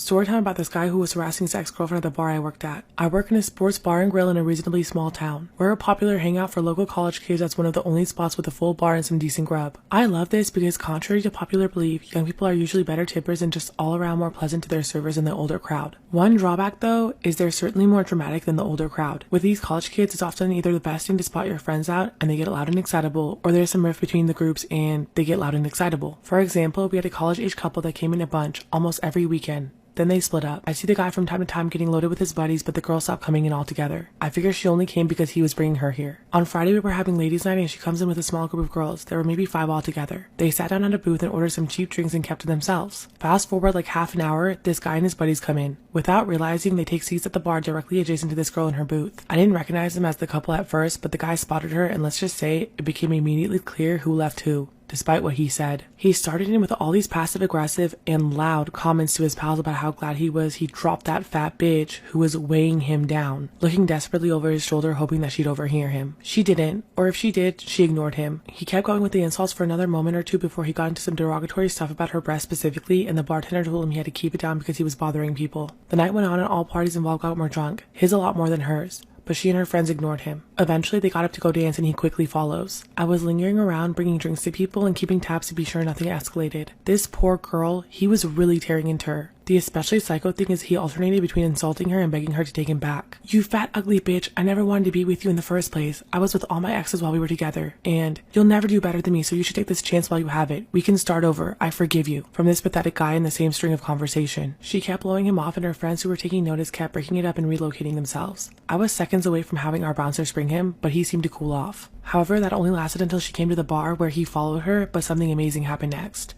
Storytime about this guy who was harassing his ex-girlfriend at the bar I worked at. I work in a sports bar and grill in a reasonably small town. We're a popular hangout for local college kids that's one of the only spots with a full bar and some decent grub. I love this because contrary to popular belief, young people are usually better tippers and just all around more pleasant to their servers than the older crowd. One drawback though is they're certainly more dramatic than the older crowd. With these college kids, it's often either the best thing to spot your friends out and they get loud and excitable, or there's some rift between the groups and they get loud and excitable. For example, we had a college-age couple that came in a bunch almost every weekend. Then they split up. I see the guy from time to time getting loaded with his buddies, but the girl stopped coming in altogether. I figure she only came because he was bringing her here. On Friday, we were having ladies' night and she comes in with a small group of girls. There were maybe 5 altogether. They sat down at a booth and ordered some cheap drinks and kept to themselves. Fast forward like half an hour, this guy and his buddies come in. Without realizing, they take seats at the bar directly adjacent to this girl in her booth. I didn't recognize them as the couple at first, but the guy spotted her, and let's just say it became immediately clear who left who. Despite what he said, he started in with all these passive-aggressive and loud comments to his pals about how glad he was he dropped that fat bitch who was weighing him down, looking desperately over his shoulder hoping that she'd overhear him. She didn't, or if she did, she ignored him. He kept going with the insults for another moment or two before he got into some derogatory stuff about her breast specifically, and the bartender told him he had to keep it down because he was bothering people. The night went on and all parties involved got more drunk, his a lot more than hers. But she and her friends ignored him. Eventually, they got up to go dance and he quickly follows. I was lingering around, bringing drinks to people and keeping tabs to be sure nothing escalated. This poor girl, he was really tearing into her. The especially psycho thing is he alternated between insulting her and begging her to take him back. You fat ugly bitch, I never wanted to be with you in the first place. I was with all my exes while we were together. And you'll never do better than me, so you should take this chance while you have it. We can start over. I forgive you. From this pathetic guy in the same string of conversation. She kept blowing him off and her friends who were taking notice kept breaking it up and relocating themselves. I was seconds away from having our bouncer spring him, but he seemed to cool off. However, that only lasted until she came to the bar where he followed her, but something amazing happened next.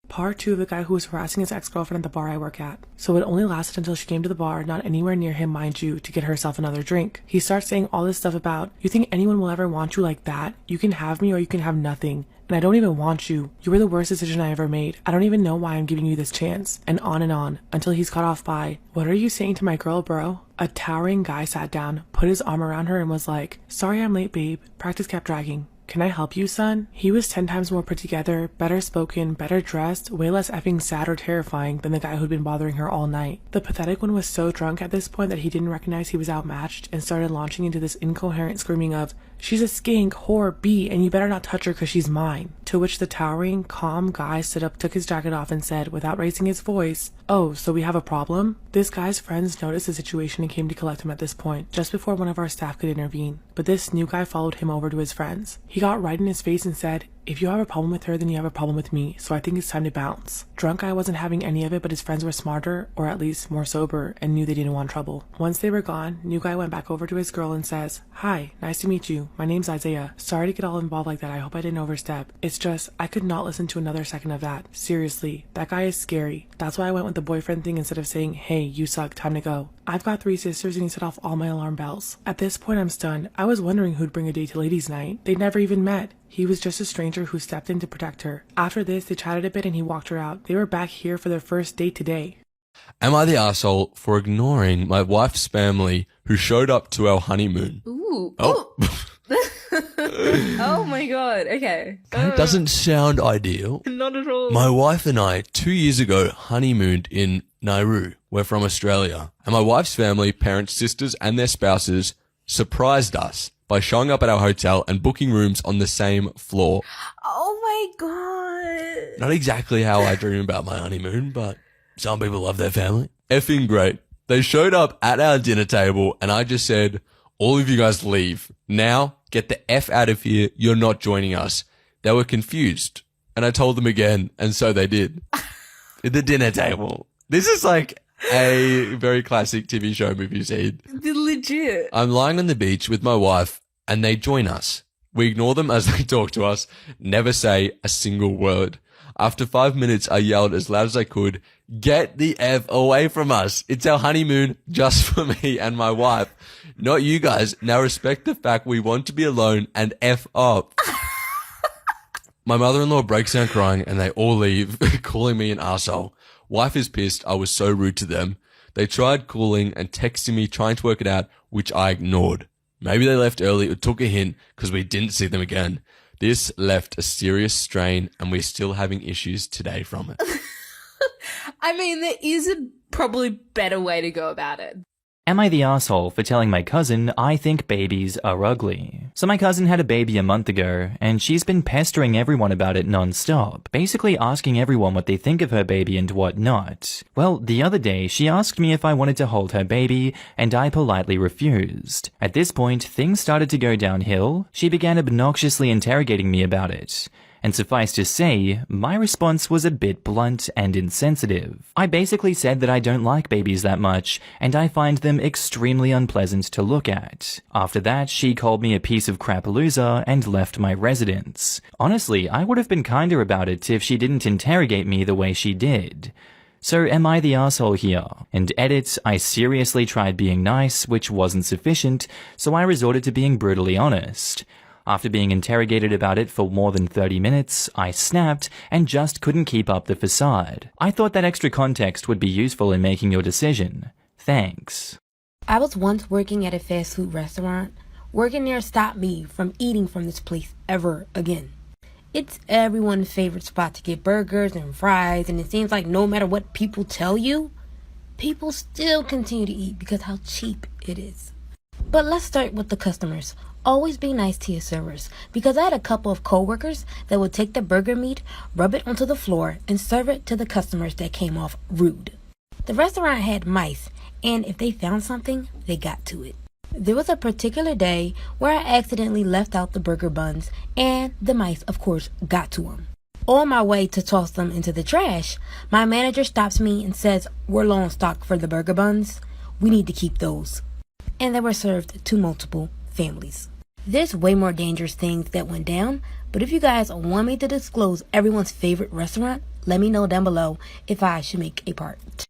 Part 2 of the guy who was harassing his ex-girlfriend at the bar I work at. So it only lasted until she came to the bar, not anywhere near him mind you, to get herself another drink. He starts saying all this stuff about, you think anyone will ever want you like that? You can have me or you can have nothing. And I don't even want you. You were the worst decision I ever made. I don't even know why I'm giving you this chance. And on, until he's cut off by, what are you saying to my girl, bro? A towering guy sat down, put his arm around her and was like, sorry I'm late, babe. Practice kept dragging. Can I help you, son? He was 10 times more put together, better spoken, better dressed, way less effing sad or terrifying than the guy who'd been bothering her all night. The pathetic one was so drunk at this point that he didn't recognize he was outmatched and started launching into this incoherent screaming of, she's a skank, whore, B, and you better not touch her cause she's mine. To which the towering, calm guy stood up, took his jacket off and said, without raising his voice, oh, so we have a problem? This guy's friends noticed the situation and came to collect him at this point, just before one of our staff could intervene. But this new guy followed him over to his friends. He got right in his face and said, if you have a problem with her, then you have a problem with me, so I think it's time to bounce. Drunk guy wasn't having any of it, but his friends were smarter, or at least more sober, and knew they didn't want trouble. Once they were gone, new guy went back over to his girl and says, hi, nice to meet you. My name's Isaiah. Sorry to get all involved like that. I hope I didn't overstep. It's just, I could not listen to another second of that. Seriously, that guy is scary. That's why I went with the boyfriend thing instead of saying, hey, you suck, time to go. I've got 3 sisters and he set off all my alarm bells. At this point, I'm stunned. I was wondering who'd bring a date to ladies' night. They'd never even met. He was just a stranger who stepped in to protect her. After this, they chatted a bit and he walked her out. They were back here for their first date today. Am I the asshole for ignoring my wife's family who showed up to our honeymoon? Ooh. Oh. Oh my god. Okay. That doesn't sound ideal. Not at all. My wife and I, 2 years ago, honeymooned in Nauru. We're from Australia. And my wife's family, parents, sisters, and their spouses surprised us by showing up at our hotel and booking rooms on the same floor. Oh my god. Not exactly how I dream about my honeymoon, but some people love their family. Effing great. They showed up at our dinner table and I just said, all of you guys leave. Now, get the F out of here. You're not joining us. They were confused. And I told them again, and so they did. At the dinner table. This is like a very classic TV show movie scene. Legit. I'm lying on the beach with my wife and they join us. We ignore them as they talk to us, never say a single word. After 5 minutes, I yelled as loud as I could, get the F away from us. It's our honeymoon just for me and my wife. Not you guys. Now respect the fact we want to be alone and F up. My mother-in-law breaks down crying and they all leave, calling me an arsehole. Wife is pissed I was so rude to them. They tried calling and texting me trying to work it out, which I ignored. Maybe they left early or took a hint because we didn't see them again. This left a serious strain and we're still having issues today from it. I mean, there is a probably better way to go about it. Am I the asshole for telling my cousin I think babies are ugly? So my cousin had a baby a month ago, and she's been pestering everyone about it non-stop, basically asking everyone what they think of her baby and what not. Well, the other day, she asked me if I wanted to hold her baby, and I politely refused. At this point, things started to go downhill. She began obnoxiously interrogating me about it. And suffice to say, my response was a bit blunt and insensitive. I basically said that I don't like babies that much, and I find them extremely unpleasant to look at. After that, she called me a piece of crap loser and left my residence. Honestly, I would have been kinder about it if she didn't interrogate me the way she did. So am I the asshole here? And edit, I seriously tried being nice, which wasn't sufficient, so I resorted to being brutally honest. After being interrogated about it for more than 30 minutes, I snapped and just couldn't keep up the facade. I thought that extra context would be useful in making your decision. Thanks. I was once working at a fast food restaurant. Working there stopped me from eating from this place ever again. It's everyone's favorite spot to get burgers and fries, and it seems like no matter what people tell you, people still continue to eat because how cheap it is. But let's start with the customers. Always be nice to your servers, because I had a couple of coworkers that would take the burger meat, rub it onto the floor, and serve it to the customers that came off rude. The restaurant had mice, and if they found something, they got to it. There was a particular day where I accidentally left out the burger buns, and the mice, of course, got to them. On my way to toss them into the trash, my manager stops me and says, "We're low on stock for the burger buns. We need to keep those." And they were served to multiple families. There's way more dangerous things that went down, but if you guys want me to disclose everyone's favorite restaurant, let me know down below if I should make a part.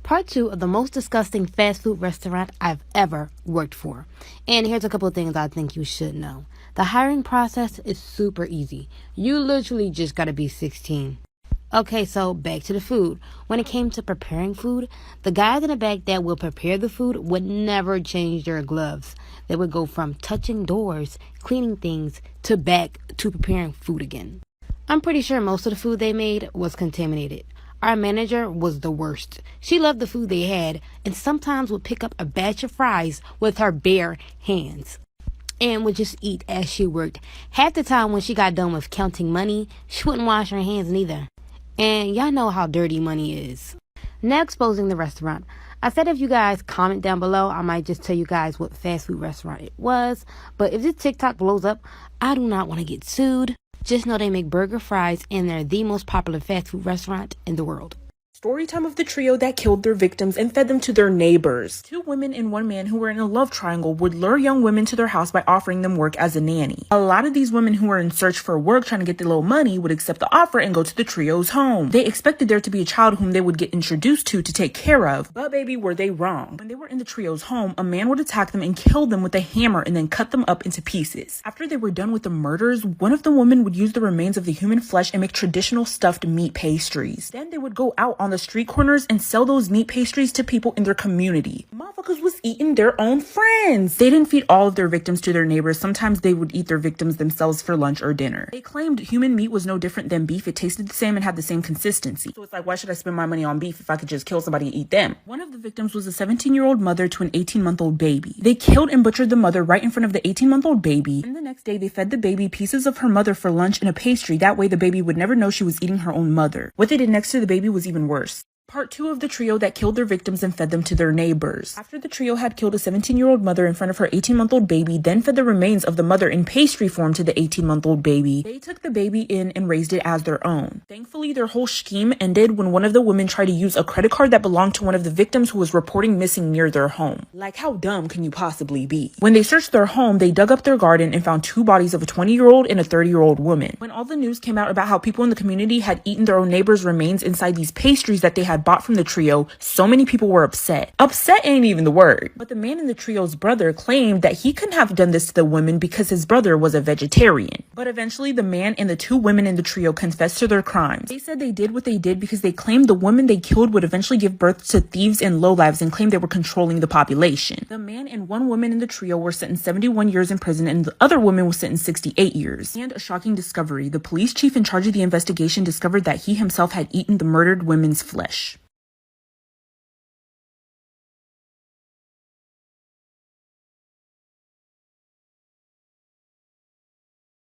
Part 2 of the most disgusting fast food restaurant I've ever worked for. And here's a couple of things I think you should know. The hiring process is super easy. You literally just gotta be 16. Okay, so back to the food. When it came to preparing food, the guys in the back that would prepare the food would never change their gloves. They would go from touching doors, cleaning things, to back to preparing food again. I'm pretty sure most of the food they made was contaminated. Our manager was the worst. She loved the food they had and sometimes would pick up a batch of fries with her bare hands and would just eat as she worked. Half the time when she got done with counting money, she wouldn't wash her hands neither. And y'all know how dirty money is. Now exposing the restaurant. I said if you guys comment down below, I might just tell you guys what fast food restaurant it was. But if this TikTok blows up, I do not want to get sued. Just know they make burger fries and they're the most popular fast food restaurant in the world. Storytime of the trio that killed their victims and fed them to their neighbors. 2 women and 1 man who were in a love triangle would lure young women to their house by offering them work as a nanny. A lot of these women who were in search for work trying to get the little money would accept the offer and go to the trio's home. They expected there to be a child whom they would get introduced to take care of, but baby, were they wrong. When they were in the trio's home, a man would attack them and kill them with a hammer and then cut them up into pieces. After they were done with the murders, one of the women would use the remains of the human flesh and make traditional stuffed meat pastries. Then they would go out on the street corners and sell those meat pastries to people in their community. Motherfuckers was eating their own friends. They didn't feed all of their victims to their neighbors. Sometimes they would eat their victims themselves for lunch or dinner. They claimed human meat was no different than beef. It tasted the same and had the same consistency. So it's like, why should I spend my money on beef if I could just kill somebody and eat them? One of the victims was a 17-year-old mother to an 18-month-old baby. They killed and butchered the mother right in front of the 18-month-old baby. And the next day, they fed the baby pieces of her mother for lunch in a pastry. That way, the baby would never know she was eating her own mother. What they did next to the baby was even worse. Part 2 of the trio that killed their victims and fed them to their neighbors. After the trio had killed a 17-year-old mother in front of her 18-month-old baby, then fed the remains of the mother in pastry form to the 18-month-old baby, they took the baby in and raised it as their own. Thankfully, their whole scheme ended when one of the women tried to use a credit card that belonged to one of the victims who was reporting missing near their home. Like, how dumb can you possibly be? When they searched their home, they dug up their garden and found 2 bodies of a 20-year-old and a 30-year-old woman. When all the news came out about how people in the community had eaten their own neighbors' remains inside these pastries that they had had bought from the trio, so many people were upset. Upset ain't even the word. But the man in the trio's brother claimed that he couldn't have done this to the women because his brother was a vegetarian. But eventually, the man and the two women in the trio confessed to their crimes. They said they did what they did because they claimed the women they killed would eventually give birth to thieves and lowlives and claimed they were controlling the population. The man and one woman in the trio were sentenced 71 years in prison and the other woman was sentenced 68 years. And a shocking discovery, the police chief in charge of the investigation discovered that he himself had eaten the murdered women's flesh.